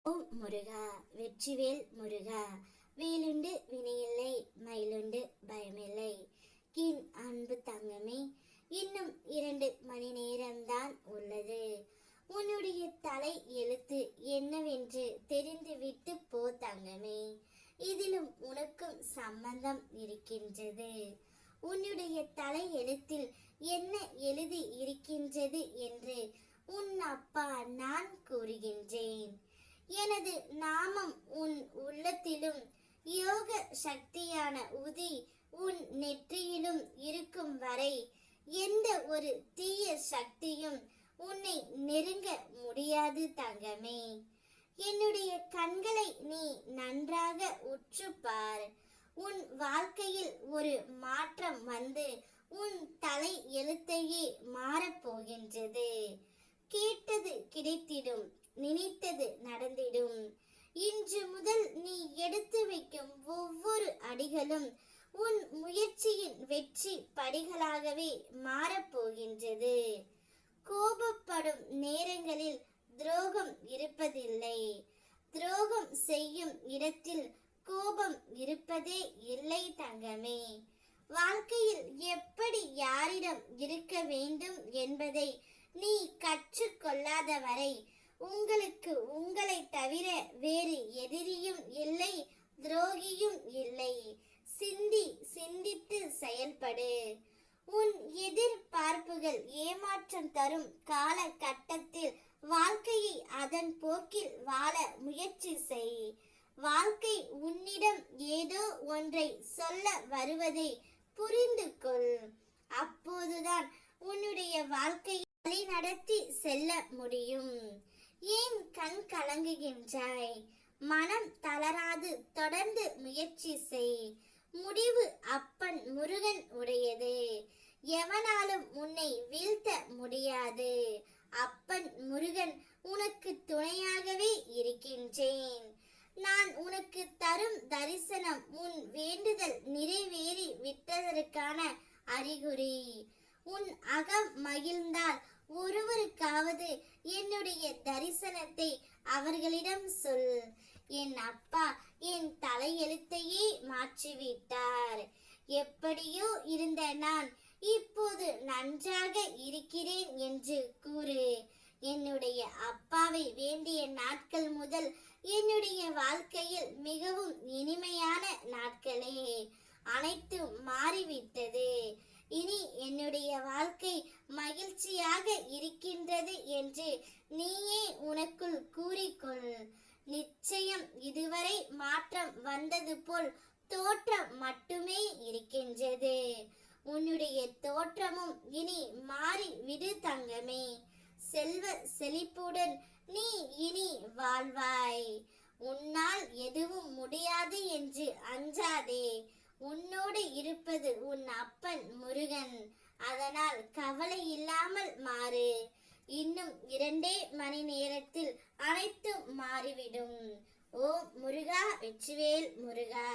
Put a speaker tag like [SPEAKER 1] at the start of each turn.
[SPEAKER 1] ஓம் முருகா, வெற்றிவேல் முருகா. வேலுண்டு வினையில்லை, மயிலுண்டு பயமில்லை. கின் அன்பு தங்கமே, இன்னும் 2 மணி நேரம்தான் உள்ளது. உன்னுடைய தலை எழுத்து என்னவென்று தெரிந்துவிட்டு போ தங்கமே. இதிலும் உனக்கும் சம்பந்தம் இருக்கின்றது. உன்னுடைய தலை எழுத்தில் என்ன எழுதி இருக்கின்றது என்று உன் அப்பா நான் கூறுகின்றேன். எனது நாமம் உன் உள்ளத்திலும் யோக சக்தியான உதி உன் நெற்றியிலும் இருக்கும் வரை எந்த ஒரு தீய சக்தியும் உன்னை நெருங்க முடியாது தங்கமே. என்னுடைய கண்களை நீ நன்றாக உற்றுப்பார். உன் வாழ்க்கையில் ஒரு மாற்றம் வந்து உன் தலை எழுத்தையே மாறப்போகின்றது. கேட்டது கிடைத்திடும், நினைத்தது நடந்திடும். இன்று முதல் நீ எடுத்து வைக்கும் ஒவ்வொரு அடிகளும் உன் முயற்சியின் வெற்றி படிகளாகவே மாறப்போகின்றது. கோபப்படும் நேரங்களில் துரோகம் இருப்பதில்லை. துரோகம் செய்யும் இடத்தில் கோபம் இருப்பதே இல்லை தங்கமே. வாழ்க்கையில் எப்படி யாரிடம் இருக்க வேண்டும் என்பதை நீ கற்றுக்கொள்ளாத வரை உங்களுக்கு உங்களை தவிர வேறு எதிரியும் இல்லை, துரோகியும் இல்லை. சிந்தித்து செயல்படு. உன் எதிர்பார்ப்புகள் ஏமாற்றம் தரும் காலகட்டத்தில் வாழ்க்கையை அதன் போக்கில் வாழ முயற்சி செய். வாழ்க்கை உன்னிடம் ஏதோ ஒன்றை சொல்ல வருவதை புரிந்து கொள். அப்போதுதான் உன்னுடைய வாழ்க்கையை நடத்தி செல்ல முடியும். ஏன் கண் கலங்குகின்றாய்? மனம் தளராது தொடர்ந்து முயற்சி செய். முடிவு அப்பன் முருகன் உடையது. எவனாலும் உன்னை வீழ்த்த முடியாது. அப்பன் முருகன் உனக்கு துணையாகவே இருக்கின்றேன். நான் உனக்கு தரும் தரிசனம் உன் வேண்டுதல் நிறைவேறி விட்டதற்கான அறிகுறி. உன் அகம் மகிழ்ந்தால் ஒருவருக்காவது என்னுடைய தரிசனத்தை அவர்களிடம் சொல். என் அப்பா என் தலையெழுத்தையே மாற்றிவிட்டார். எப்படியோ இருந்த நான் இப்போது நன்றாக இருக்கிறேன் என்று கூறு. என்னுடைய அப்பாவை வேண்டிய நாட்கள் முதல் என்னுடைய வாழ்க்கையில் மிகவும் இனிமையான நாட்களே. அனைத்தும் மாறிவிட்டது. இனி என்னுடைய வாழ்க்கை மகிழ்ச்சியாக இருக்கின்றது என்று நீயே உனக்குள் கூறிக்கொள். நிச்சயம் இதுவரை மாற்றம் வந்தது போல் தோற்றம் மட்டுமே இருக்கின்றது. உன்னுடைய தோற்றமும் இனி மாறி விடு தங்கமே. செல்வ செழிப்புடன் நீ இனி வாழ்வாய். உன்னால் எதுவும் முடியாது என்று அஞ்சாதே. உன்னோடு இருப்பது உன் அப்பன் முருகன். அதனால் கவலை இல்லாமல் மாறு. இன்னும் 2 மணி நேரத்தில் அனைத்தும் மாறிவிடும். ஓம் முருகா, வெற்றிவேல் முருகா.